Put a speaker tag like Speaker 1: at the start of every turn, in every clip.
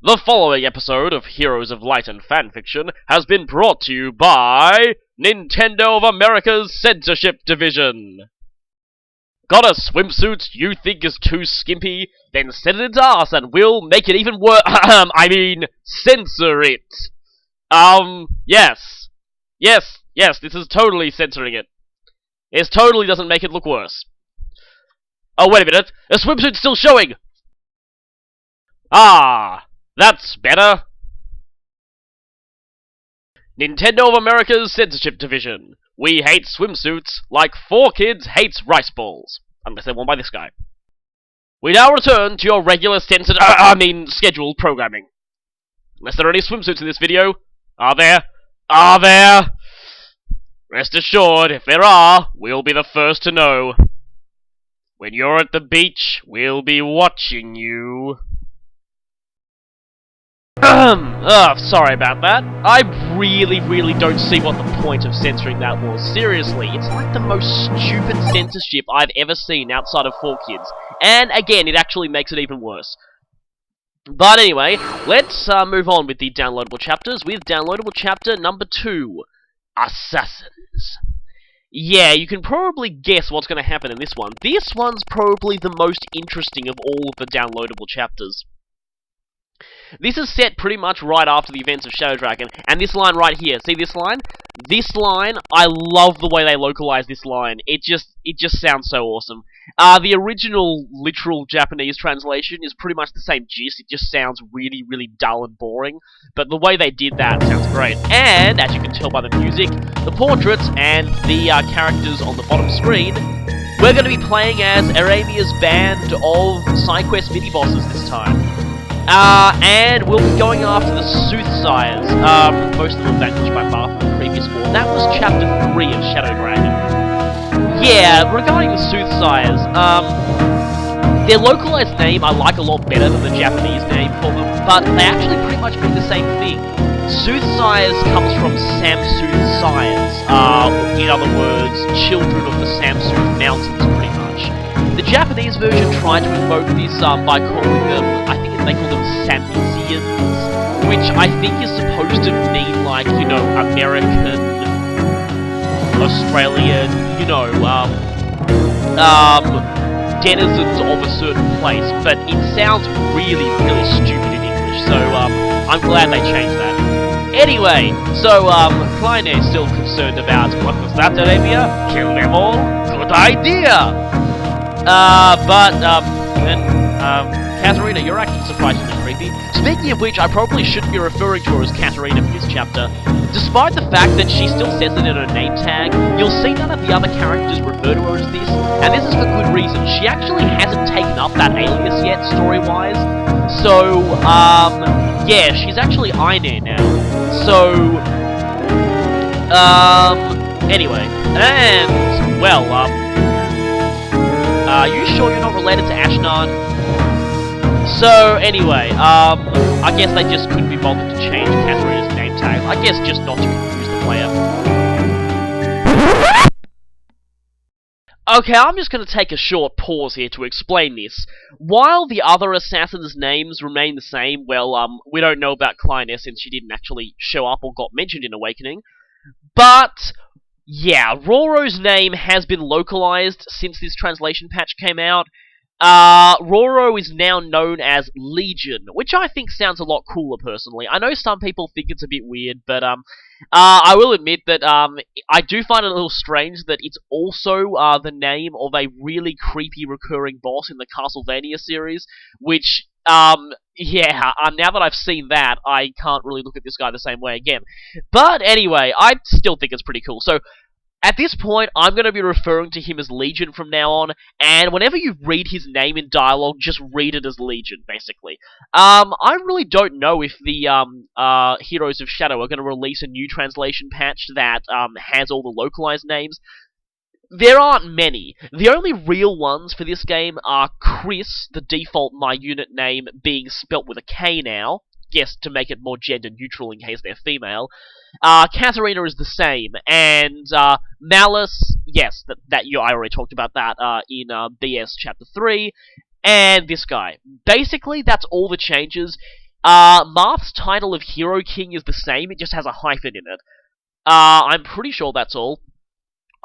Speaker 1: The following episode of Heroes of Light and Fanfiction has been brought to you by Nintendo of America's Censorship Division. Got a swimsuit you think is too skimpy? Then send it to us and we'll make it even worse. Censor it. Yes. Yes, this is totally censoring it. It totally doesn't make it look worse. Oh, wait a minute. The swimsuit's still showing! Ah, that's better. Nintendo of America's Censorship Division. We hate swimsuits like 4Kids hates rice balls. Unless they're worn by this guy. We now return to your regular scheduled programming. Unless there are any swimsuits in this video. Are there? Are there? Rest assured, if there are, we'll be the first to know. When you're at the beach, we'll be watching you. Sorry about that. I really don't see what the point of censoring that was. Seriously, it's like the most stupid censorship I've ever seen outside of 4Kids. And again, it actually makes it even worse. But anyway, let's move on with the downloadable chapters with downloadable chapter number 2, Assassins. Yeah, you can probably guess what's going to happen in this one. This one's probably the most interesting of all of the downloadable chapters. This is set pretty much right after the events of Shadow Dragon, and this line right here, see this line? This line, I love the way they localize this line. It just sounds so awesome. The original literal Japanese translation is pretty much the same gist, it just sounds really dull and boring, but the way they did that sounds great. And, as you can tell by the music, the portraits and the characters on the bottom screen, we're going to be playing as Aramia's band of side-quest mini-bosses this time. And we'll be going after the Soothsayers. Most of them vanquished by Marth in the previous war. That was Chapter 3 of Shadow Dragon. Yeah, regarding the Soothsayers, their localized name I like a lot better than the Japanese name for them, but they actually pretty much mean the same thing. Soothsayers comes from Samsooth Sires, in other words, children of the Samsooth Mountains, pretty much. The Japanese version tried to invoke this by calling them, they call them Samesians, which I think is supposed to mean, like, you know, American, Australian, you know, denizens of a certain place, but it sounds really stupid in English, so, I'm glad they changed that. Anyway, so, Klein is still concerned about, what was that, Arabia? Kill them all? Good idea! Katarina, you're acting surprisingly creepy. Speaking of which, I probably shouldn't be referring to her as Katarina for this chapter. Despite the fact that she still says it in her name tag, you'll see none of the other characters refer to her as this, and this is for good reason. She actually hasn't taken up that alias yet, story-wise. So, yeah, she's actually Einar now. So, anyway, and, well, are you sure you're not related to Ashnan? So, anyway, I guess they just couldn't be bothered to change Katarina's name tag. I guess just not to confuse the player. Okay, I'm just going to take a short pause here to explain this. While the other assassins' names remain the same, well, we don't know about Kleiner since she didn't actually show up or got mentioned in Awakening. But, yeah, Roro's name has been localized since this translation patch came out. Roro is now known as Legion, which I think sounds a lot cooler, personally. I know some people think it's a bit weird, but, I will admit that, I do find it a little strange that it's also, the name of a really creepy recurring boss in the Castlevania series, which, yeah, now that I've seen that, I can't really look at this guy the same way again. But anyway, I still think it's pretty cool, so at this point, I'm going to be referring to him as Legion from now on, and whenever you read his name in dialogue, just read it as Legion, basically. I really don't know if the Heroes of Shadow are going to release a new translation patch that has all the localized names. There aren't many. The only real ones for this game are Chris, the default My Unit name, being spelt with a K now. Yes, to make it more gender neutral in case they're female. Katarina is the same, and Malice, yes, I already talked about that in BS Chapter 3, and this guy. Basically, that's all the changes. Marth's title of Hero King is the same, it just has a hyphen in it. I'm pretty sure that's all.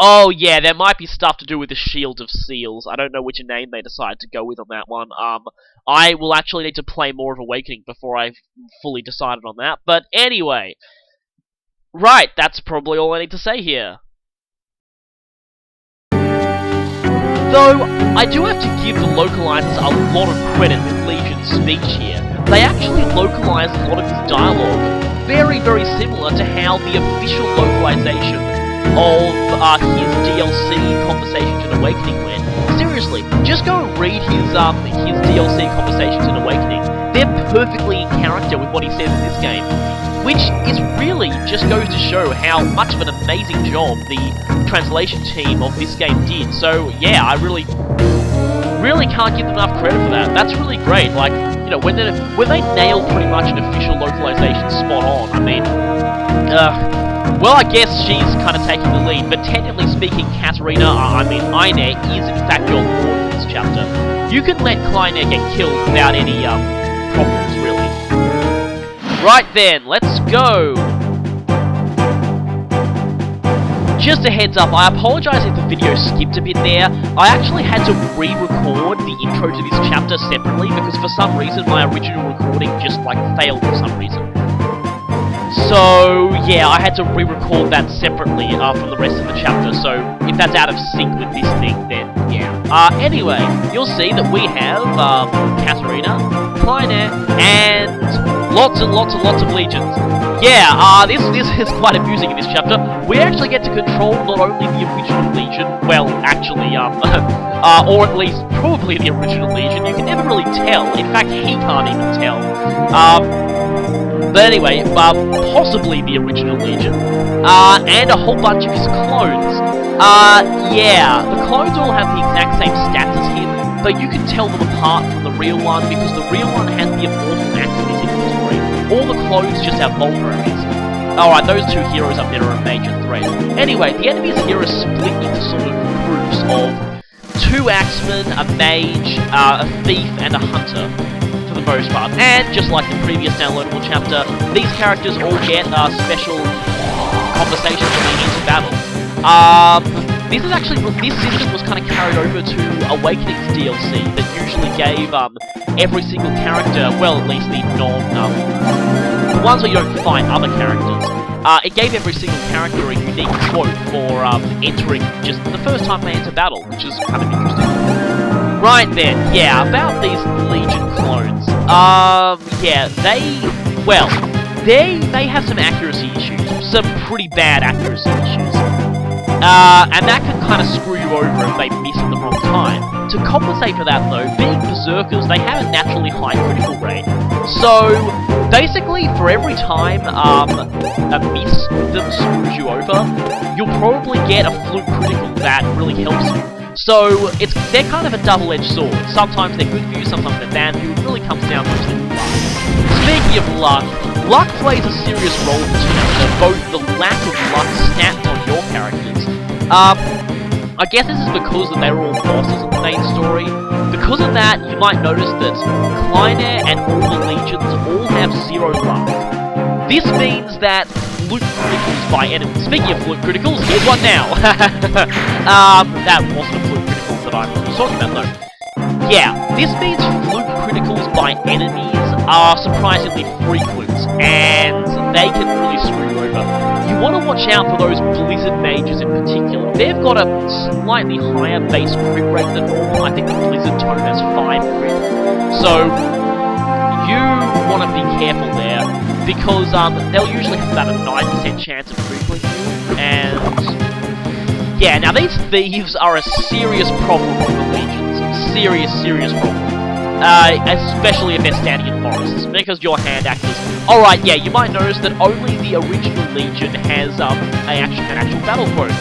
Speaker 1: Oh, yeah, there might be stuff to do with the Shield of Seals. I don't know which name they decide to go with on that one. I will actually need to play more of Awakening before I've fully decided on that. But anyway, right, that's probably all I need to say here. Though, I do have to give the localizers a lot of credit with Legion's speech here. They actually localized a lot of his dialogue very, very similar to how the official localization of his DLC Conversations in Awakening went. Seriously, just go and read his DLC Conversations in Awakening. They're perfectly in character with what he says in this game, which is really just goes to show how much of an amazing job the translation team of this game did. So yeah, I really can't give them enough credit for that. That's really great. Like, you know, when they nail pretty much an official localization spot on, I mean, well, I guess she's kind of taking the lead, but technically speaking, Katarina, Ine, is in fact your lord in this chapter. You can let Kleine get killed without any, problems, really. Right then, let's go! Just a heads up, I apologise if the video skipped a bit there. I actually had to re-record the intro to this chapter separately, because for some reason my original recording just, like, failed for some reason. So, yeah, I had to re-record that separately from the rest of the chapter, so if that's out of sync with this thing, then, yeah. Anyway, you'll see that we have, Katarina, Kleine, and lots and lots and lots of legions. Yeah, this is quite amusing in this chapter. We actually get to control not only the original legion, well, actually, or at least probably the original legion. You can never really tell. In fact, he can't even tell. But anyway, possibly the original Legion, and a whole bunch of his clones. Yeah, the clones all have the exact same stats as him, but you can tell them apart from the real one, because the real one has the Immortal Axe in his inventory. All the clones just have vulneraries. Alright, those two heroes up there are a major threat. Anyway, the enemies here are split into sort of groups of 2 axemen, a mage, a thief, and a hunter. For the most part. And just like the previous downloadable chapter, these characters all get special conversations when they enter battle. This system was kind of carried over to Awakening's DLC that usually gave every single character, well, at least the the ones where you don't fight other characters, it gave every single character a unique quote for entering just the first time they enter battle, which is kind of interesting. Right then, yeah, about these Legion clones. Yeah, they have some accuracy issues. Some pretty bad accuracy issues. And that can kind of screw you over if they miss at the wrong time. To compensate for that, though, being Berserkers, they have a naturally high critical rate. So, basically, for every time a miss with them screws you over, you'll probably get a fluke critical that really helps you. So, they're kind of a double-edged sword. Sometimes they're good for you, sometimes they're bad for you. It really comes down mostly to luck. Speaking of luck plays a serious role in this chapter, both the lack of luck stats on your characters. I guess this is because they're all bosses in the main story. Because of that, you might notice that Kleine and all the legions all have 0 luck. This means that fluke criticals by enemies. Speaking of fluke criticals, here's one now! That wasn't a fluke critical that I was talking about, though. Yeah, this means fluke criticals by enemies are surprisingly frequent, and they can really screw you over. You want to watch out for those Blizzard mages in particular. They've got a slightly higher base crit rate than normal. I think the Blizzard tone has 5 crit. So, you want to be careful there, because they'll usually have about a 9% chance of critically you, and yeah, now these thieves are a serious problem for the Legions. Serious problem. Especially if they're standing in forests, because your hand actors. Alright, yeah, you might notice that only the original Legion has an actual battle quote.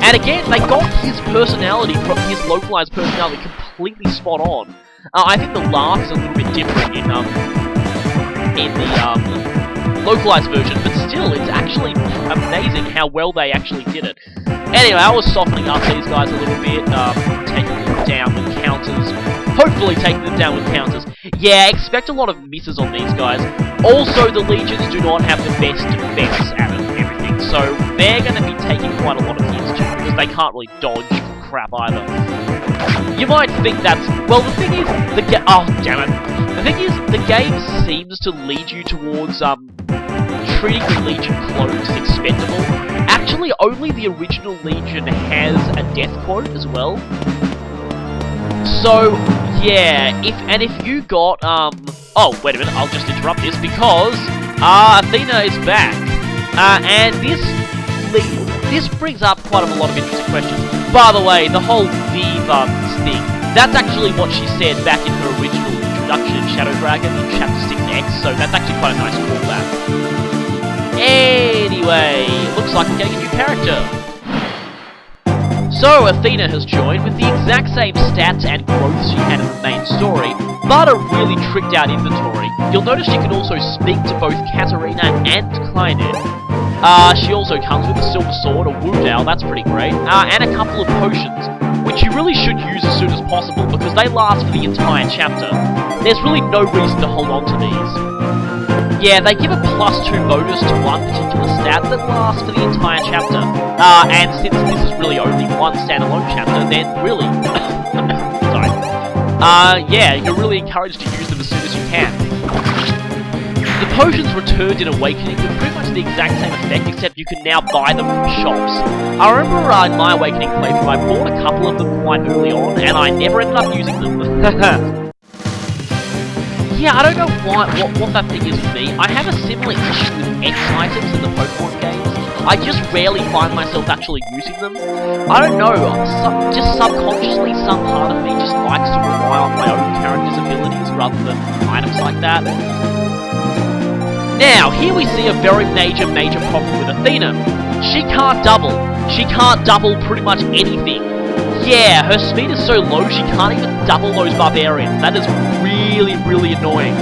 Speaker 1: And again, they got his personality, his localized personality, completely spot on. I think the laugh is a little bit different in the localized version, but still, it's actually amazing how well they actually did it. Anyway, I was softening up these guys a little bit, taking them down with counters. Hopefully taking them down with counters. yeah, expect a lot of misses on these guys. Also, the Legions do not have the best defense out of everything, so they're going to be taking quite a lot of hits too, because they can't really dodge crap either. You might think that's... Well, the thing is, oh, damn it. The thing is, the game seems to lead you towards, treating the Legion clones expendable. Actually, only the original Legion has a death quote as well. So, yeah, if you got, oh, wait a minute, I'll just interrupt this, because, Athena is back. And this brings up quite a lot of interesting questions. By the way, the whole Viva thing, that's actually what she said back in her original introduction in Shadow Dragon in Chapter 6X, so that's actually quite a nice callback. Anyway, looks like we're getting a new character. So, Athena has joined with the exact same stats and growth she had in the main story, but a really tricked out inventory. You'll notice she can also speak to both Katarina and Katarina. She also comes with a silver sword, a Woodale, that's pretty great, and a couple of potions, which you really should use as soon as possible because they last for the entire chapter. There's really no reason to hold on to these. Yeah, they give a +2 bonus to one particular stat that lasts for the entire chapter. And since this is really only one standalone chapter, then really... sorry. Yeah, you're really encouraged to use them as soon as you can. The potions returned in Awakening with pretty much the exact same effect, except you can now buy them from shops. I remember in my Awakening playthrough, I bought a couple of them quite early on, and I never ended up using them. Yeah, I don't know what that thing is with me. I have a similar issue with X items in the Pokemon games. I just rarely find myself actually using them. I don't know, just subconsciously some part of me just likes to rely on my own character's abilities rather than items like that. Now, here we see a very major problem with Athena. She can't double. She can't double pretty much anything. Yeah, her speed is so low she can't even double those barbarians. That is really annoying.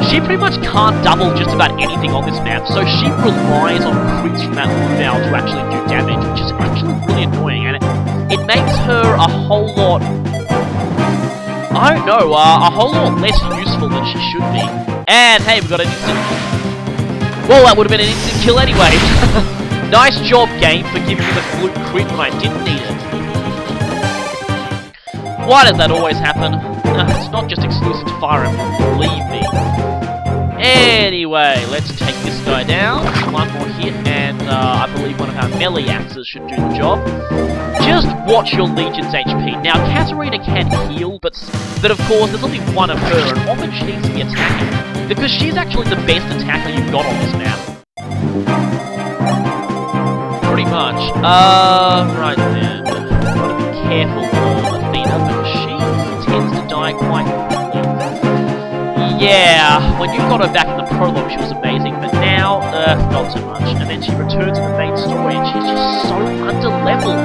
Speaker 1: She pretty much can't double just about anything on this map, so she relies on crits from that Woodale to actually do damage, which is actually really annoying, and it makes her a whole lot... I don't know, a whole lot less useful than she should be. And hey, we got an instant... Well, that would have been an instant kill anyway. Nice job, game, for giving me the fluke crit when I didn't need it. Why does that always happen? It's not just exclusive to Fire Emblem, believe me. Anyway, let's take this guy down. One more hit, and I believe one of our melee axes should do the job. Just watch your Legion's HP. Now, Katarina can heal, but of course, there's only one of her, and often she needs to be attacking, because she's actually the best attacker you've got on this map. Pretty much. Right then. Gotta be careful of Athena, because she tends to die quite quickly. Yeah, when you got her back in the prologue, she was amazing, but now, not so much. And then she returns in the main story, and she's just so under-leveled.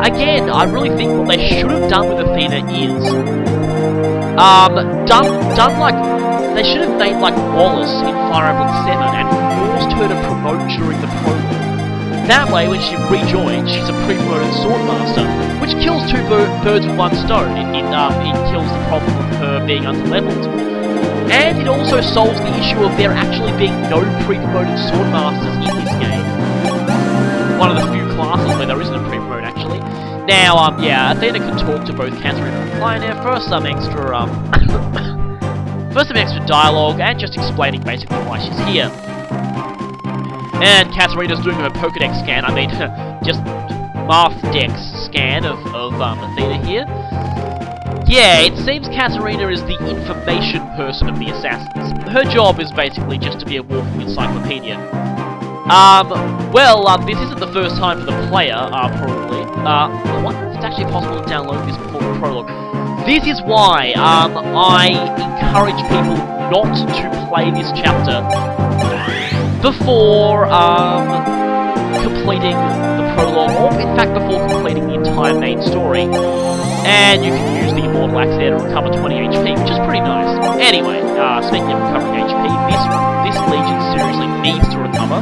Speaker 1: Again, I really think what they should have done with Athena is, they should have made like Wallace in Fire Emblem 7 and forced her to promote during the prologue. That way, when she rejoins, she's a pre-promoted Swordmaster, which kills two birds with one stone. It kills the problem of her being under-leveled. And it also solves the issue of there actually being no pre-promoted Swordmasters in this game. One of the few classes where there isn't a pre-promote, actually. Now, yeah, Athena can talk to both Katarina and Katarina for some extra dialogue, and just explaining basically why she's here. And Katarina's doing her Pokedex scan, I mean, just Mathdex scan of Athena here. Yeah, it seems Katarina is the information person of the assassins. Her job is basically just to be a walking encyclopedia. This isn't the first time for the player, probably. I wonder if it's actually possible to download this before the prologue. This is why, I encourage people not to play this chapter before, completing the prologue, or in fact before completing the entire main story. And you can use the Immortal Axe there to recover 20 HP, which is pretty nice. Anyway, speaking of recovering HP, this Legion seriously needs to recover.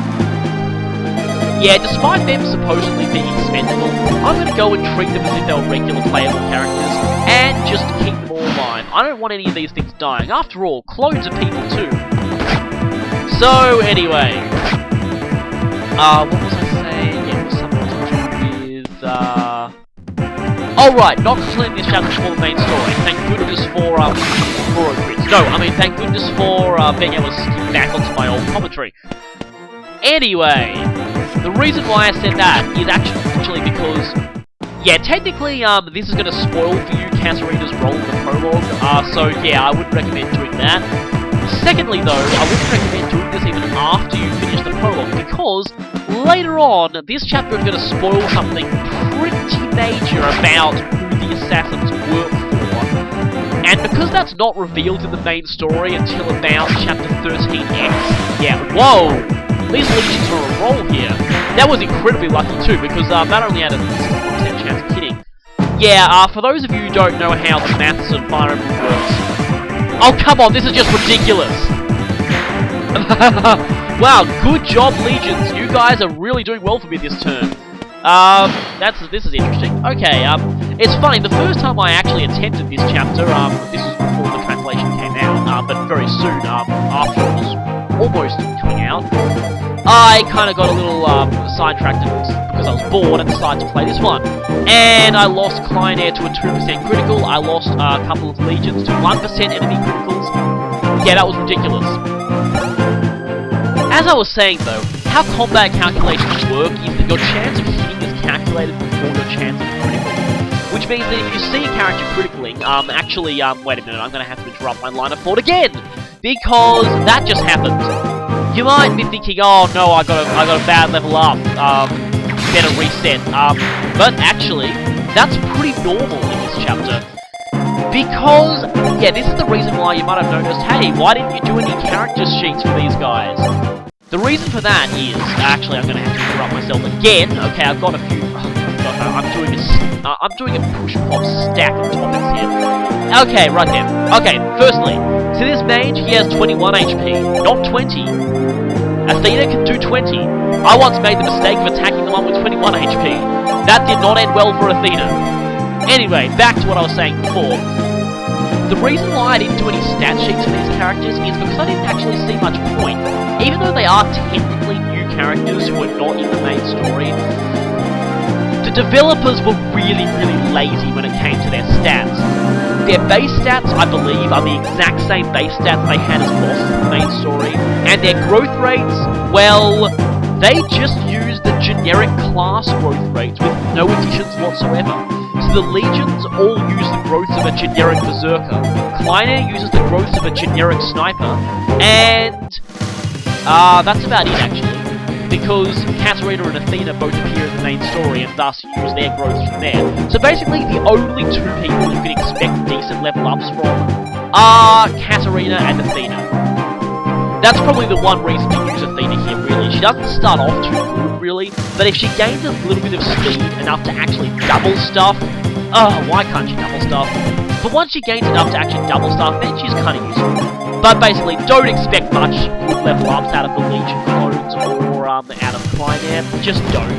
Speaker 1: Yeah, despite them supposedly being expendable, I'm going to go and treat them as if they were regular playable characters, and just keep them all alive. time. I don't want any of these things dying. After all, clones are people too. So, anyway. What was I saying? Yeah, it was something to do with, oh, right, not completing this chapter for the main story. Thank goodness for, Roro grids. No, I mean, thank goodness for, being able to skip back onto my old commentary. Anyway, the reason why I said that is actually because, yeah, technically, this is going to spoil for you Katarina's role in the prologue, so yeah, I wouldn't recommend doing that. Secondly, though, I wouldn't recommend doing this even after you finish the prologue, because later on, this chapter is going to spoil something pretty major about who the assassins work for. And because that's not revealed in the main story until about chapter 13X, yeah, whoa! These legions are a roll here. That was incredibly lucky too, because that only had a 60% chance of hitting. Yeah, for those of you who don't know how the maths of Fire Emblem works... Oh, come on, this is just ridiculous! Wow, good job, Legions. You guys are really doing well for me this turn. This is interesting. Okay, it's funny, the first time I actually attempted this chapter, this was before the translation came out, but very soon, after it was almost coming out, I kind of got a little, sidetracked because I was bored and decided to play this one. And I lost Client Air to a 2% critical, I lost a couple of Legions to 1% enemy criticals. Yeah, that was ridiculous. As I was saying though, how combat calculations work is that your chance of hitting is calculated before your chance of critical. Which means that if you see a character critically, wait a minute, I'm gonna have to interrupt my line of thought again! Because that just happened. You might be thinking, oh no, I got a bad level up, better reset, but actually, that's pretty normal in this chapter. Because, yeah, this is the reason why you might have noticed, hey, why didn't you do any character sheets for these guys? The reason for that is, actually, I'm gonna have to interrupt myself again. Okay, I've got a few. I'm doing a push-pop stack of topics here. Okay, right then. Okay, firstly, so this mage, he has 21 HP, not 20. Athena can do 20. I once made the mistake of attacking the one with 21 HP. That did not end well for Athena. Anyway, back to what I was saying before. The reason why I didn't do any stat sheets for these characters is because I didn't actually see much point. Even though they are technically new characters who are not in the main story, the developers were really, really lazy when it came to their stats. Their base stats, I believe, are the exact same base stats they had as bosses in the main story, and their growth rates, well, they just use the generic class growth rates with no additions whatsoever. So the Legions all use the growth of a generic Berserker, Kleiner uses the growth of a generic Sniper, and that's about it actually. Because Katarina and Athena both appear in the main story and thus use their growth from there. So basically the only two people you can expect decent level ups from are Katarina and Athena. That's probably the one reason to use Athena here, really. She doesn't start off too good, really, but if she gains a little bit of speed, enough to actually double stuff... why can't she double stuff? But once she gains enough to actually double stuff, then she's kind of useful. But basically, don't expect much good level ups out of the Legion clones or out of Kleiner. Just don't.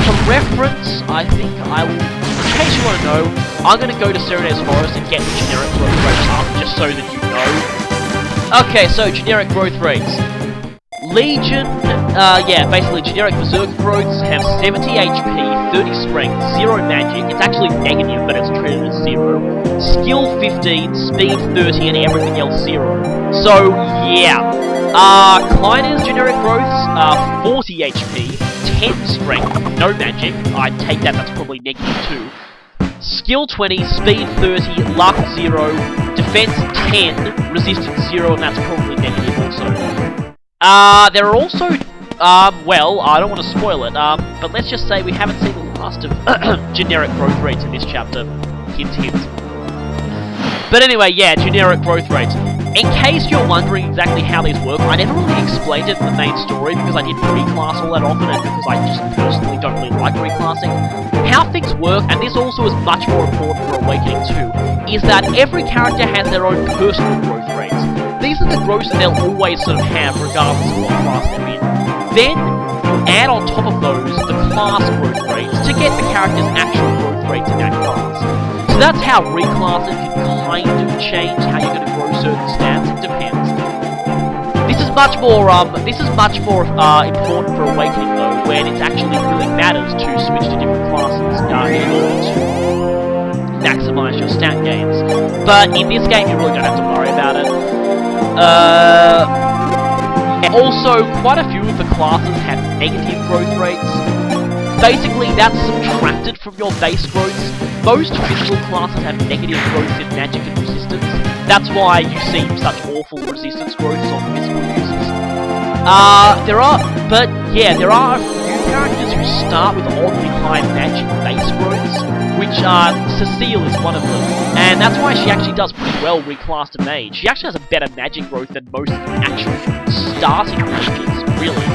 Speaker 1: For reference, I think I will... In case you want to know, I'm going to go to Serena's Forest and get the generic growth rates up, just so that you know. Okay, so generic growth rates. Legion, basically generic Berserker growths have 70 HP, 30 strength, 0 magic. It's actually negative, but it's treated as 0. Skill 15, speed 30, and everything else 0. So, yeah. Kleiner's generic growths are 40 HP, 10 strength, no magic. I take that's probably negative 2. Skill 20, speed 30, luck 0, defense 10, resistance 0, and that's probably negative also. There are also, well, I don't want to spoil it, but let's just say we haven't seen the last of generic growth rates in this chapter. Hint, hint. But anyway, yeah, generic growth rates. In case you're wondering exactly how these work, I never really explained it in the main story because I didn't reclass all that often and because I just personally don't really like reclassing. How things work, and this also is much more important for Awakening 2, is that every character has their own personal growth rates. These are the growths that they'll always sort of have regardless of what class they're in. Then, add on top of those the class growth rates to get the character's actual growth rates in that class. So that's how reclassing can kind of change how you're going to grow certain stats. It depends. This is much more important for Awakening though, when it actually really matters to switch to different classes in order to maximize your stat gains. But in this game, you really don't have to worry about it. Also, quite a few of the classes have negative growth rates. Basically, that's subtracted from your base growths. Most physical classes have negative growth in magic and resistance. That's why you see such awful resistance growths on physical users. There are a few characters who start with oddly high magic base growths, which Cecile is one of them, and that's why she actually does pretty well reclassed to mage. She actually has a better magic growth than most actual starting mages, really.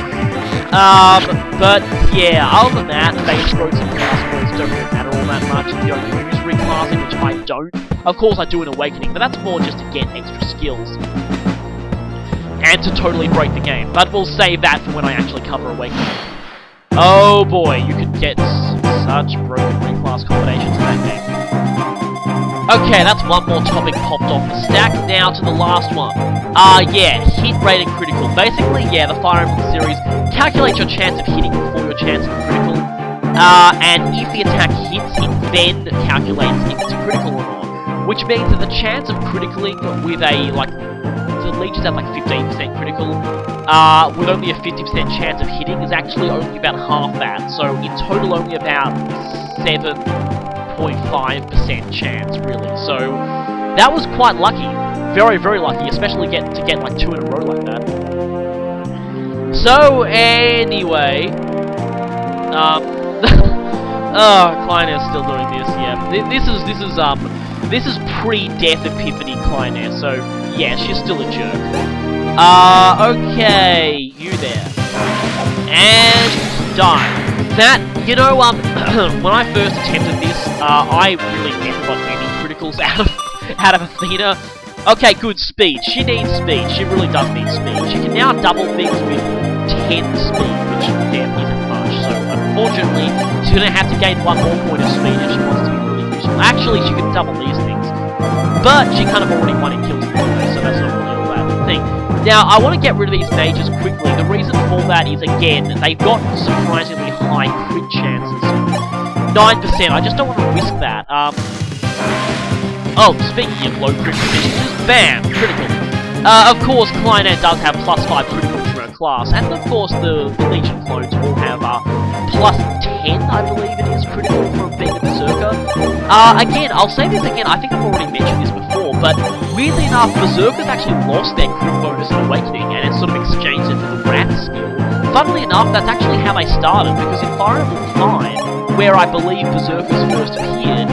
Speaker 1: But yeah, other than that, base growths and class growths don't really matter all that much if you don't use reclassing, which I don't. Of course I do in Awakening, but that's more just to get extra skills. And to totally break the game. But we'll save that for when I actually cover Awakening. Oh boy, you can get such broken reclass combinations in that game. Okay, that's one more topic popped off the stack. Now to the last one. Yeah, hit rate and critical. Basically, yeah, the Fire Emblem series calculates your chance of hitting before your chance of critical. And if the attack hits, it then calculates if it's critical or not. Which means that the chance of critically with a, like, the Legion's at like 15% critical, with only a 50% chance of hitting is actually only about half that. So in total only about 7.5% chance, really. So that was quite lucky. Very, very lucky, especially to get like 2 in a row like that. So anyway, Klein's still doing this. Yeah, this is pre-death Epiphany Klein. So yeah, she's still a jerk. Okay, you there, and die. That, you know, when I first attempted this, I really never got any criticals out of Athena. Okay, good, speed. She needs speed. She really does need speed. She can now double things with 10 speed, which then isn't much. So, unfortunately, she's going to have to gain 1 more point of speed if she wants to be really useful. Actually, she can double these things. But she kind of already won in kills anyway, so that's not really all that thing. Now, I want to get rid of these mages quickly. The reason for that is, again, they've got surprisingly high crit chances. 9%. I just don't want to risk that. Oh, speaking of low crit percentages, bam! Critical. Of course, Kleinette does have +5 critical for her class, and of course the Legion clones all have +10, I believe it is, critical for being a Berserker. Again, I'll say this again, I think I've already mentioned this before, but weirdly enough, Berserkers actually lost their crit bonus in Awakening, and it sort of exchanged it for the Wrath skill. Funnily enough, that's actually how they started, because in Fire Emblem 5, where I believe Berserkers first appeared,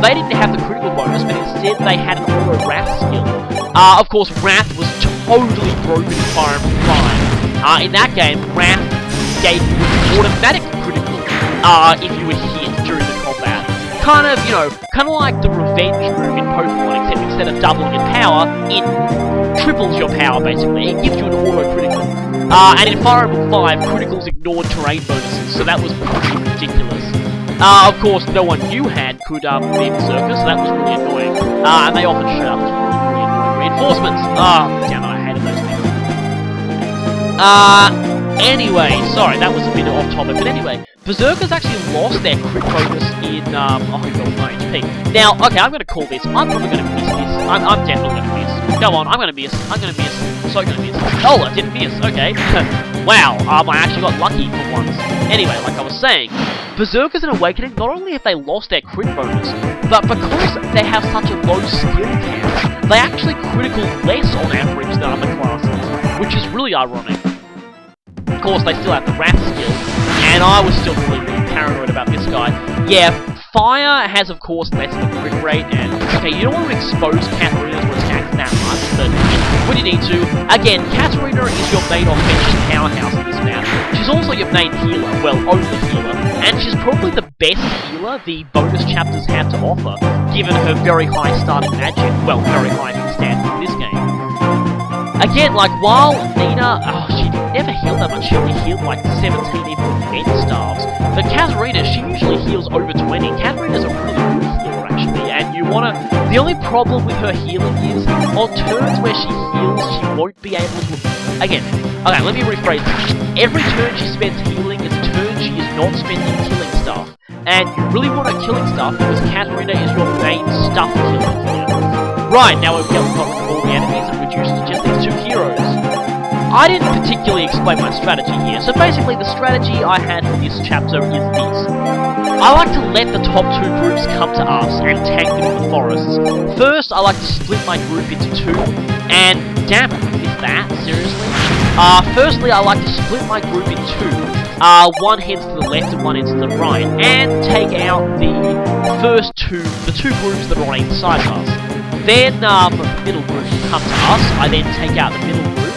Speaker 1: they didn't have the critical bonus, but instead they had an auto Wrath skill. Of course, Wrath was totally broken in Fire Emblem 5. In that game, Wrath gave you automatic critical if you were hit during the combat. Kind of, you know, kind of like the revenge move in Pokemon, except instead of doubling your power, it triples your power, basically. It gives you an auto critical. And in Fire Emblem 5, criticals ignored terrain bonuses, so that was pretty ridiculous. Of course, no one you had could be Berserker, so that was really annoying. And they often showed up as really, really annoying reinforcements. Damn it, I hated those things. Anyway, sorry, that was a bit off topic, but anyway, Berserkers actually lost their crit bonus in, oh god, my HP. Now, okay, I'm gonna call this, I'm probably gonna miss this. I'm definitely gonna miss. Go on, I'm gonna miss. So gonna miss. Oh, I didn't miss, okay. Wow, I actually got lucky for once. Anyway, like I was saying, Berserkers in Awakening, not only have they lost their crit bonus, but because they have such a low skill count, they actually critical less on average than other classes, which is really ironic. Of course, they still have the Wrath skill, and I was still really, really paranoid about this guy. Yeah, Fire has, of course, less of a crit rate, and, okay, you don't want to expose Katarina to attacks that much, but when you need to, again, Katarina is your main offensive powerhouse in this map. She's also your main healer, well, only healer, and she's probably the best healer the bonus chapters have to offer, given her very high starting magic, well, very high standard in this game. Again, like, while Nina, she never healed that much, she only healed like 17 even with Med Staves, but Katarina, she usually heals over 20. Katarina's a really good healer, actually, and wanna... The only problem with her healing is, on turns where she heals, she won't be able to... Again, okay, let me rephrase this. Every turn she spends healing is a turn she is not spending killing stuff. And you really want her killing stuff because Katarina is your main stuff killer here. Right, now we've got all the enemies and reduced to just these two heroes. I didn't particularly explain my strategy here, so basically the strategy I had for this chapter is this. I like to let the top two groups come to us and tank them in the forests. First, I like to split my group into two, and damn it, is that? Seriously? Firstly, I like to split my group in two. One heads to the left and one heads to the right, and take out the two groups that are on each side of us. Then, the middle group come to us, I then take out the middle group,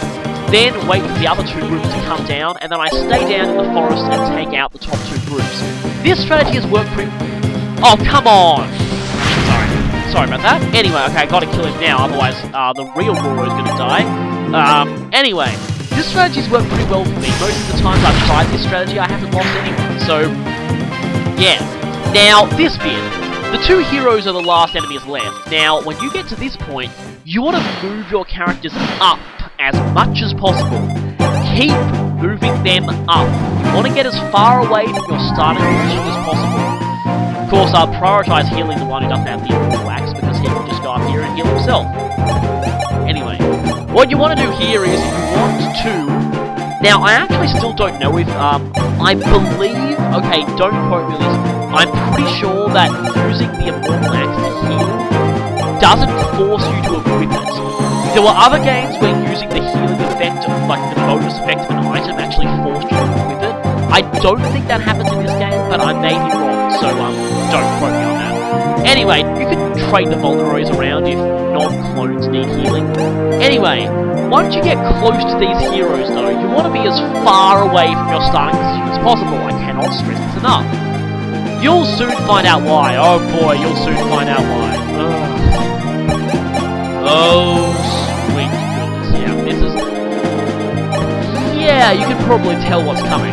Speaker 1: then wait for the other two groups to come down, and then I stay down in the forest and take out the top two groups. This strategy has worked pretty... Oh, come on! Sorry about that. Anyway, okay, I gotta kill him now, otherwise the real Roro is gonna die. Anyway, this strategy's worked pretty well for me. Most of the times I've tried this strategy, I haven't lost anyone, so... Yeah. Now, this bit. The two heroes are the last enemies left. Now, when you get to this point, you want to move your characters up as much as possible. Keep moving them up. You want to get as far away from your starting position as possible. Of course, I'll prioritize healing the one who doesn't have the Imhullu axe because he can just go up here and heal himself. Anyway, what you want to do here is you want to... Now, I actually still don't know if, I believe... Okay, don't quote me on this. I'm pretty sure that using the Immortal Axe to heal doesn't force you to equip it. There were other games where using the healing effect, like the bonus effect of an item, actually forced you to equip it. I don't think that happens in this game, but I may be wrong, so don't quote me on that. Anyway, you can trade the Vulneros around if non-clones need healing. Anyway, once you get close to these heroes though, you want to be as far away from your starting position as possible. I cannot stress this enough. You'll soon find out why. Oh boy, you'll soon find out why. Oh, sweet goodness. Yeah, this is... Yeah, you can probably tell what's coming.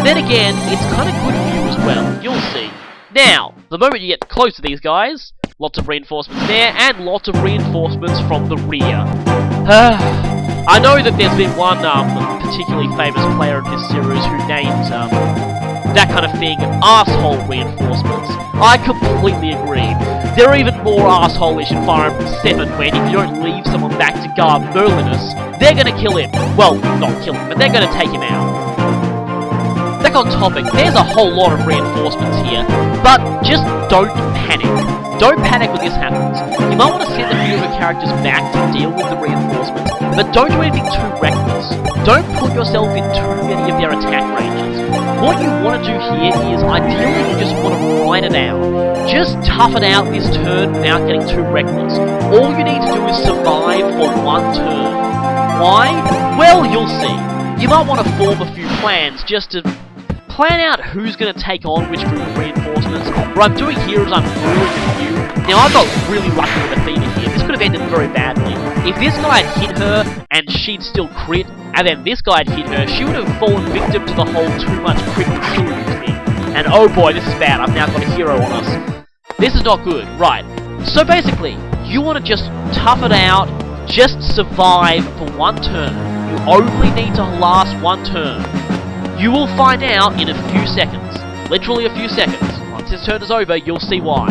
Speaker 1: Then again, it's kind of good for you as well. You'll see. Now, the moment you get close to these guys, lots of reinforcements there, and lots of reinforcements from the rear. I know that there's been one particularly famous player of this series who named... that kind of thing, asshole reinforcements. I completely agree. They're even more asshole-ish in Fire Emblem 7 when if you don't leave someone back to guard Merlinus, they're gonna kill him. Well, not kill him, but they're gonna take him out. Back on topic, there's a whole lot of reinforcements here, but just don't panic. Don't panic when this happens. You might want to send a few of your characters back to deal with the reinforcements, but don't do anything too reckless. Don't put yourself in too many of their attack ranges. What you want to do here is, ideally, you just want to ride it out. Just tough it out this turn without getting too reckless. All you need to do is survive for one turn. Why? Well, you'll see. You might want to form a few plans just to plan out who's going to take on which group of reinforcements. What I'm doing here is I'm luring you. Now, I got really lucky with Athena here. This could have ended very badly. If this guy had hit her, and she'd still crit, and then this guy had hit her, she would have fallen victim to the whole too much crit and shooting thing. And oh boy, this is bad. I've now got a hero on us. This is not good. Right. So basically, you want to just tough it out, just survive for one turn. You only need to last one turn. You will find out in a few seconds. Literally a few seconds. Once this turn is over, you'll see why.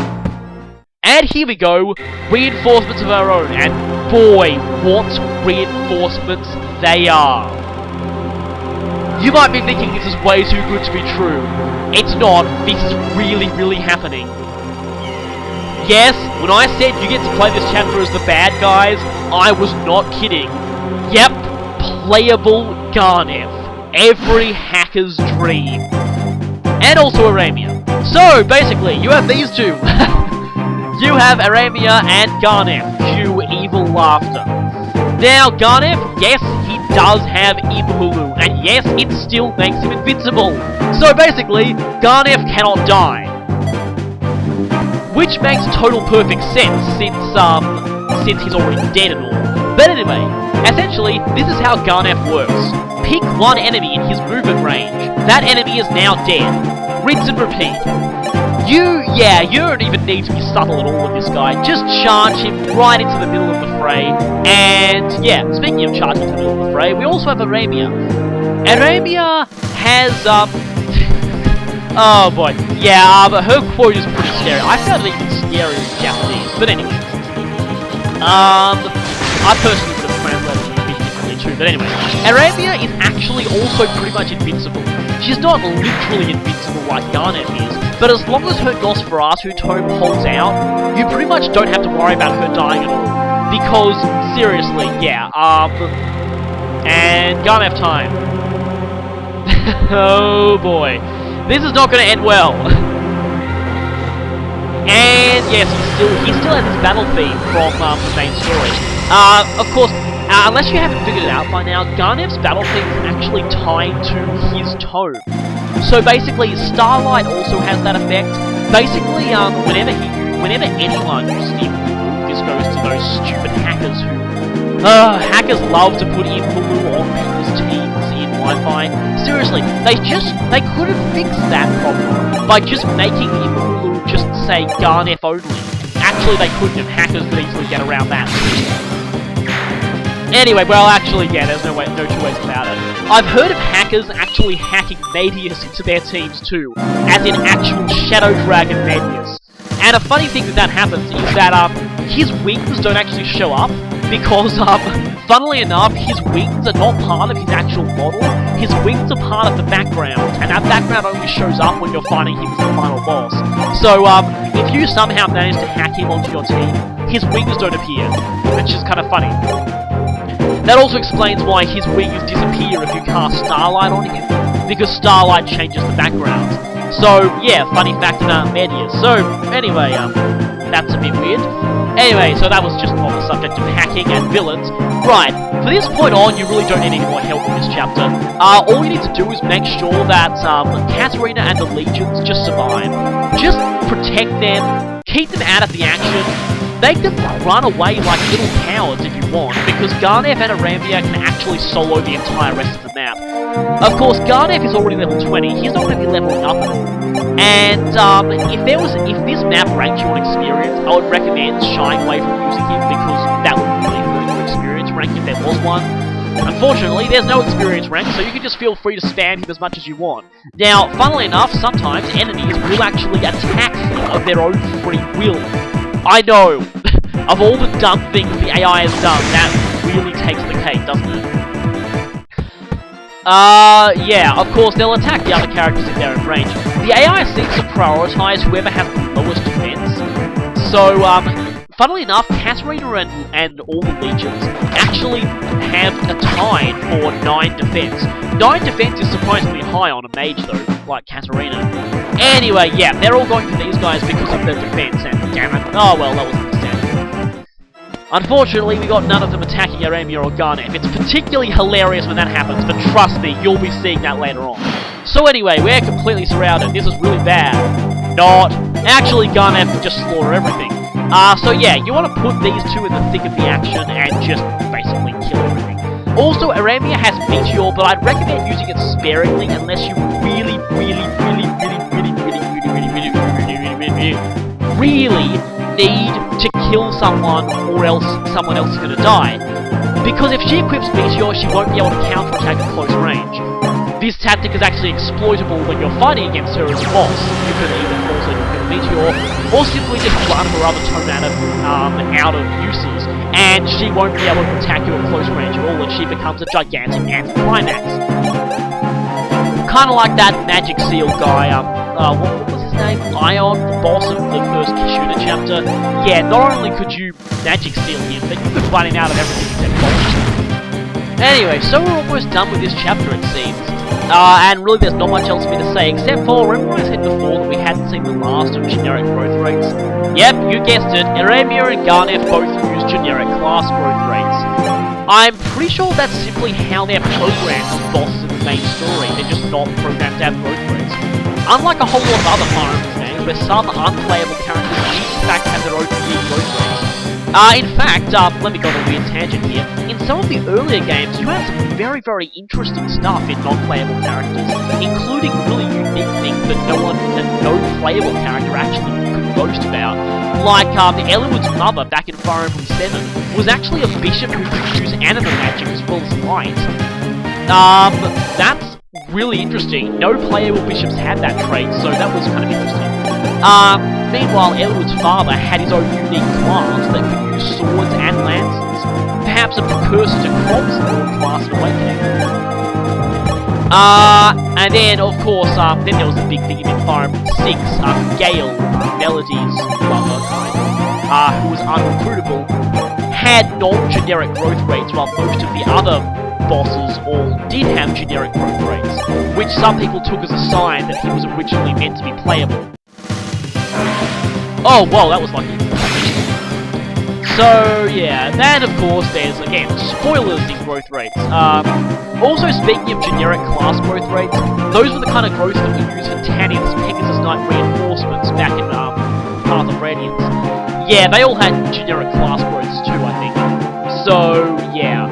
Speaker 1: And here we go, reinforcements of our own, and boy, what reinforcements they are. You might be thinking this is way too good to be true. It's not, this is really, really happening. Yes, when I said you get to play this chapter as the bad guys, I was not kidding. Yep, playable Garneth. Every hacker's dream. And also Aramia. So, basically, you have these two. You have Aramia and Garneth. Cue evil laughter. Now, Garneth, yes, he does have Imhullu, and yes, it still makes him invincible. So basically, Garneth cannot die. Which makes total perfect sense, since he's already dead and all. But anyway, essentially, this is how Garneth works. Pick one enemy in his movement range. That enemy is now dead. Rinse and repeat. you don't even need to be subtle at all with this guy. Just charge him right into the middle of the fray. And yeah, speaking of charging into the middle of the fray, we also have Aramia. Aramia has, oh boy. Yeah, but her quote is pretty scary. I found it even scarier in Japanese. But anyway. I personally would have translated it a bit differently too. But anyway, Aramia is actually also pretty much invincible. She's not literally invincible like Garnet is, but as long as her Nosferatu tome holds out, you pretty much don't have to worry about her dying at all. Because, seriously, yeah, and Garnet time. Oh boy. This is not going to end well. And yes, he still has his battle theme from the main story. Of course, unless you haven't figured it out by now, Garnev's battle theme is actually tied to his tome. So basically, Starlight also has that effect. Basically, whenever anyone uses Imhullu, this goes to those stupid hackers who hackers love to put Imhullu on people's teams in Wi-Fi. Seriously, they could have fixed that problem by just making Imhullu just say Garnef only. Actually, they couldn't have. Hackers could easily get around that. Anyway, well, actually, yeah, there's no two ways about it. I've heard of hackers actually hacking Medius into their teams too, as in actual Shadow Dragon Medius. And a funny thing that happens is that his wings don't actually show up, because funnily enough, his wings are not part of his actual model. His wings are part of the background, and that background only shows up when you're fighting him as the final boss. So, if you somehow manage to hack him onto your team, his wings don't appear, which is kind of funny. That also explains why his wings disappear if you cast Starlight on him, because Starlight changes the background. So, yeah, funny fact about Medius. So, anyway, that's a bit weird. Anyway, so that was just on the subject of hacking and villains. Right, for this point on, you really don't need any more help in this chapter. All you need to do is make sure that Katarina and the Legions just survive. Just protect them, keep them out of the action, make them run away like little cowards if you want, because Garnef and Aramia can actually solo the entire rest of the map. Of course, Garnef is already level 20, he's not going to be leveling up at all. And if this map ranked you on experience, I would recommend shying away from using him, because that would really hurt your experience rank if there was one. Unfortunately, there's no experience rank, so you can just feel free to spam him as much as you want. Now, funnily enough, sometimes enemies will actually attack him of their own free will. I know, of all the dumb things the AI has done, that really takes the cake, doesn't it? Yeah, of course, they'll attack the other characters if they're in range. The AI seems to prioritize whoever has the lowest defense. So, funnily enough, Katarina and all the Legions actually have a tie for 9 defense. 9 defense is surprisingly high on a mage, though, like Katarina. Anyway, yeah, they're all going for these guys because of their defense, and damn it, oh well, that was understandable. Unfortunately, we got none of them attacking Aramia or Garnef. It's particularly hilarious when that happens, but trust me, you'll be seeing that later on. So anyway, we're completely surrounded. This is really bad. Not. Actually, Garnef can just slaughter everything. So yeah, you want to put these two in the thick of the action and just basically kill everything. Also, Aramia has Meteor, but I'd recommend using it sparingly unless you really need to kill someone, or else someone else is going to die. Because if she equips Meteor, she won't be able to counterattack at close range. This tactic is actually exploitable when you're fighting against her as a boss. You can either also equip Meteor, or simply just run her other tome out of uses, and she won't be able to attack you at close range at all, and she becomes a gigantic anticlimax. Kinda like that Magic Seal guy, what was his name? Ion, the boss of the first Kishuna chapter. Yeah, not only could you Magic Seal him, but you could run him out of everything except boss. Anyway, so we're almost done with this chapter, it seems. And really there's not much else for me to say, except for, remember I said before that we hadn't seen the last of generic growth rates? Yep, you guessed it, Aramia and Garnef both use generic class growth rates. I'm pretty sure that's simply how they're programmed as bosses in the main story, they're just not programmed to have growth rates. Unlike a whole lot of other Fire Emblem games, where some unplayable characters in fact have their own unique growth rates. In fact, let me go on a weird tangent here. In some of the earlier games, you had some very, very interesting stuff in non-playable characters, including really unique things that no playable character actually could boast about. Like, Eliwood's mother back in Fire Emblem 7 was actually a bishop who could use anima magic as well as light. That's really interesting. No playable bishops had that trait, so that was kind of interesting. Meanwhile, Eliwood's father had his own unique class that could use swords and lances, perhaps a precursor to Crom's class in Awakening. And then, of course, then there was the big thing in Fire Emblem 6, Gale, Melody's brother, who was unrecruitable, had non-generic growth rates, while most of the other bosses all did have generic growth rates, which some people took as a sign that he was originally meant to be playable. Oh, whoa, that was lucky. So, yeah, then of course there's, again, spoilers in growth rates. Also, speaking of generic class growth rates, those were the kind of growths that we used for Tanith's Pegasus Knight reinforcements back in Path of Radiance. Yeah, they all had generic class growths too, I think. So, yeah.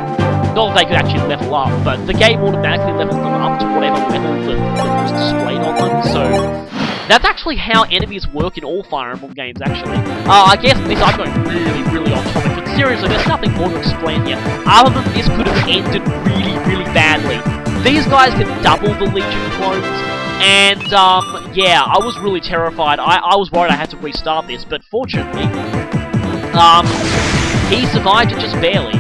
Speaker 1: Not that they could actually level up, but the game automatically levels them up to whatever level that was displayed on them, so... That's actually how enemies work in all Fire Emblem games, actually. I guess I'm going really, really off topic, but seriously, there's nothing more to explain here, other than this could have ended really, really badly. These guys can double the Legion clones, and, yeah, I was really terrified. I was worried I had to restart this, but fortunately, he survived it just barely.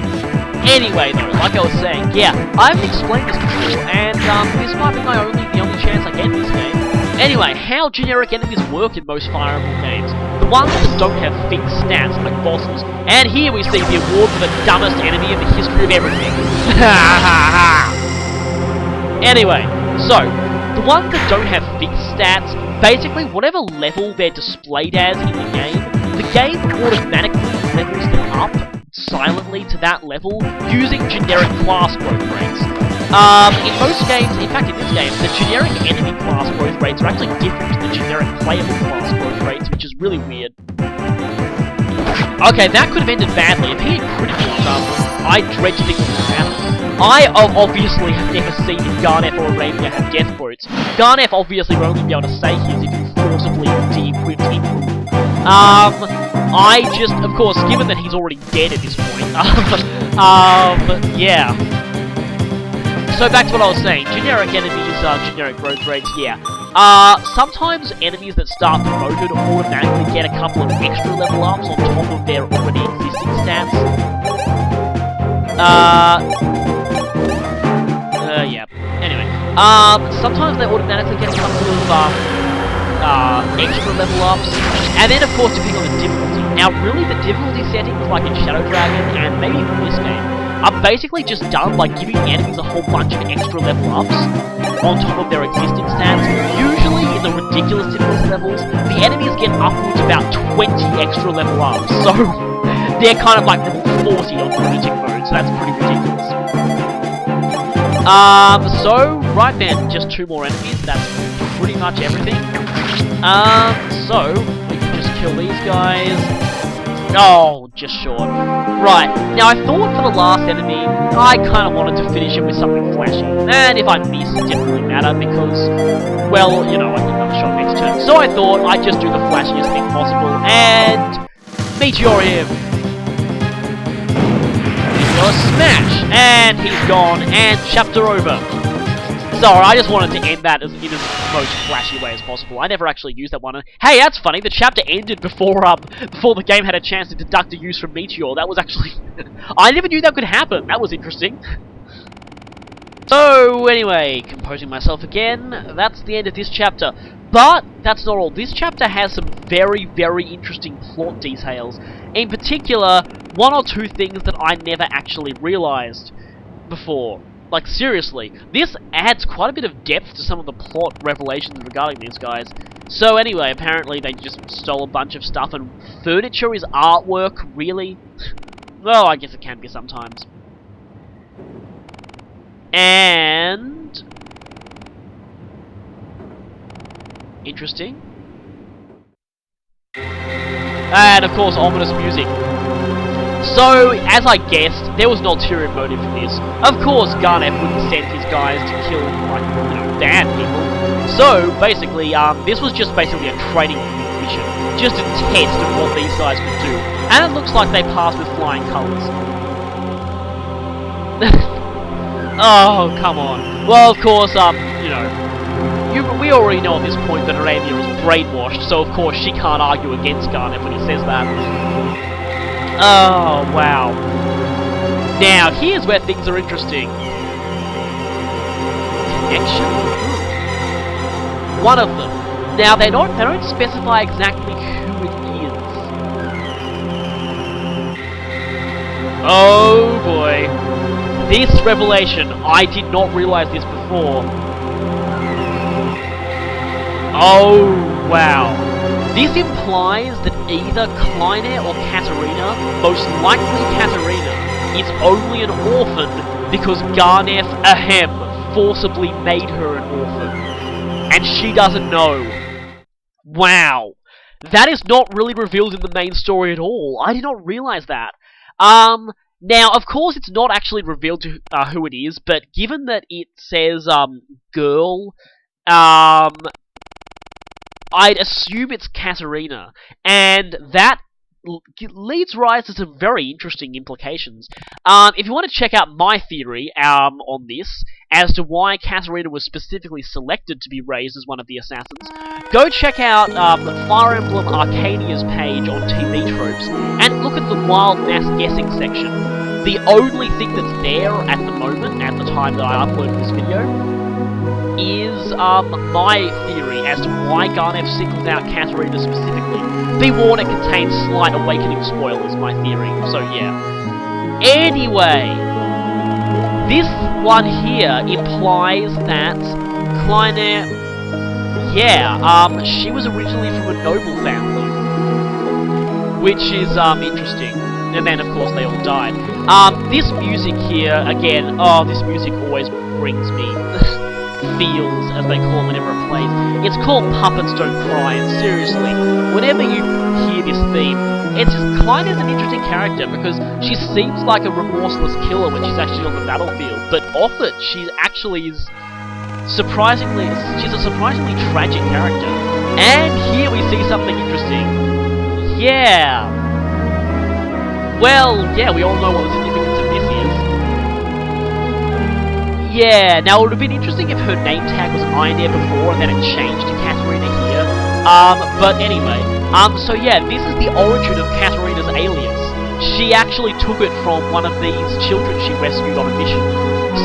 Speaker 1: Anyway, though, like I was saying, yeah, I haven't explained this before, and, this might be the only chance I get in this game. Anyway, how generic enemies work in most Fire Emblem games. The ones that don't have fixed stats, like bosses. And here we see the award for the dumbest enemy in the history of everything. Anyway, so, the ones that don't have fixed stats, basically whatever level they're displayed as in the game automatically levels them up silently to that level using generic class growth rates. In most games, in fact in this game, the generic enemy class growth rates are actually different to the generic playable class growth rates, which is really weird. Okay, that could have ended badly. If he had critical stuff, I dread to think what would happen. I obviously have never seen if Garnef or Arabia have death quotes. Garnef obviously will only be able to say his if you forcibly de-equipped him. I just, of course, given that he's already dead at this point, yeah. So back to what I was saying, generic enemies, generic growth rates, yeah. Sometimes enemies that start promoted automatically get a couple of extra level ups on top of their already existing stats. Yeah. Anyway, sometimes they automatically get a couple of, extra level ups, and then of course depending on the difficulty. Now really the difficulty settings, like in Shadow Dragon, and maybe even this game, are basically just done by giving the enemies a whole bunch of extra level ups on top of their existing stats. Usually in the ridiculous difficulty levels, the enemies get upwards about 20 extra level ups, so they're kind of like level 40 on the Legion mode, so that's pretty ridiculous. So, right then, just 2 more enemies, that's pretty much everything. So, we can just kill these guys. Oh, just short. Right, now I thought for the last enemy, I kind of wanted to finish it with something flashy. And if I miss, it didn't really matter because, well, you know, I get another shot next turn. So I thought I'd just do the flashiest thing possible, and meteor him. Meteor smash! And he's gone, and chapter over. Sorry, I just wanted to end that in the most flashy way as possible. I never actually used that one. And hey, that's funny. The chapter ended before the game had a chance to deduct a use from Meteor. That was actually... I never knew that could happen. That was interesting. So, anyway, composing myself again. That's the end of this chapter. But that's not all. This chapter has some very, very interesting plot details. In particular, 1 or 2 things that I never actually realized before. Like, seriously, this adds quite a bit of depth to some of the plot revelations regarding these guys. So anyway, apparently they just stole a bunch of stuff, and furniture is artwork, really? Well, I guess it can be sometimes. And... interesting. And of course, ominous music. So, as I guessed, there was an ulterior motive for this. Of course, Garnet wouldn't send his guys to kill, like, bad people. So, basically, this was just basically a training mission. Just a test of what these guys could do. And it looks like they passed with flying colours. Oh, come on. Well, of course, we already know at this point that Arabia is brainwashed, so of course she can't argue against Garnet when he says that. Oh, wow. Now, here's where things are interesting. Connection? One of them. Now, they don't specify exactly who it is. Oh, boy. This revelation, I did not realize this before. Oh, wow. This implies that either Kleiner or Katarina, most likely Katarina, is only an orphan because Garnet, forcibly made her an orphan. And she doesn't know. Wow. That is not really revealed in the main story at all. I did not realize that. Now, of course, it's not actually revealed to who it is, but given that it says, girl, I'd assume it's Katarina, and that leads rise to some very interesting implications. If you want to check out my theory on this, as to why Katarina was specifically selected to be raised as one of the assassins, go check out Fire Emblem Arcania's page on TV Tropes, and look at the Wild Mass Guessing section. The only thing that's there at the moment, at the time that I uploaded this video, is my theory as to why Garnet singled out Katarina specifically. Be warned, it contains slight awakening spoilers, my theory, so yeah. Anyway, this one here implies that Kleiner, she was originally from a noble family, which is interesting. And then, of course, they all died. This music here, again, this music always brings me feels, as they call it whenever it plays. It's called Puppets Don't Cry, and seriously, whenever you hear this theme, it's just Kleiner's an interesting character, because she seems like a remorseless killer when she's actually on the battlefield, but off it, she actually is she's a surprisingly tragic character. And here we see something interesting. Yeah. Well, yeah, we all know what the significance of this is. Yeah, now it would have been interesting if her name tag was Iron Air before and then it changed to Katarina here. But anyway, so yeah, this is the origin of Katarina's alias. She actually took it from one of these children she rescued on a mission.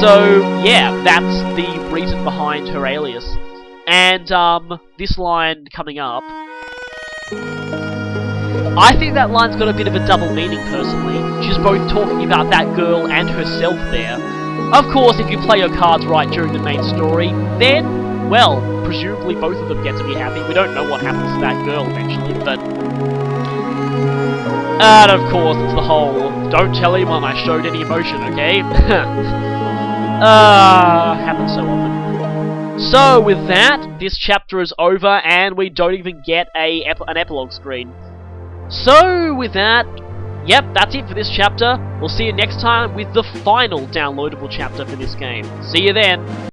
Speaker 1: So, yeah, that's the reason behind her alias. And, this line coming up, I think that line's got a bit of a double meaning, personally. She's both talking about that girl and herself there. Of course, if you play your cards right during the main story, then, well, presumably both of them get to be happy. We don't know what happens to that girl eventually, but... And of course, it's the whole, don't tell anyone I showed any emotion, okay? Happens so often. So, with that, this chapter is over, and we don't even get an epilogue screen. So, with that, yep, that's it for this chapter. We'll see you next time with the final downloadable chapter for this game. See you then!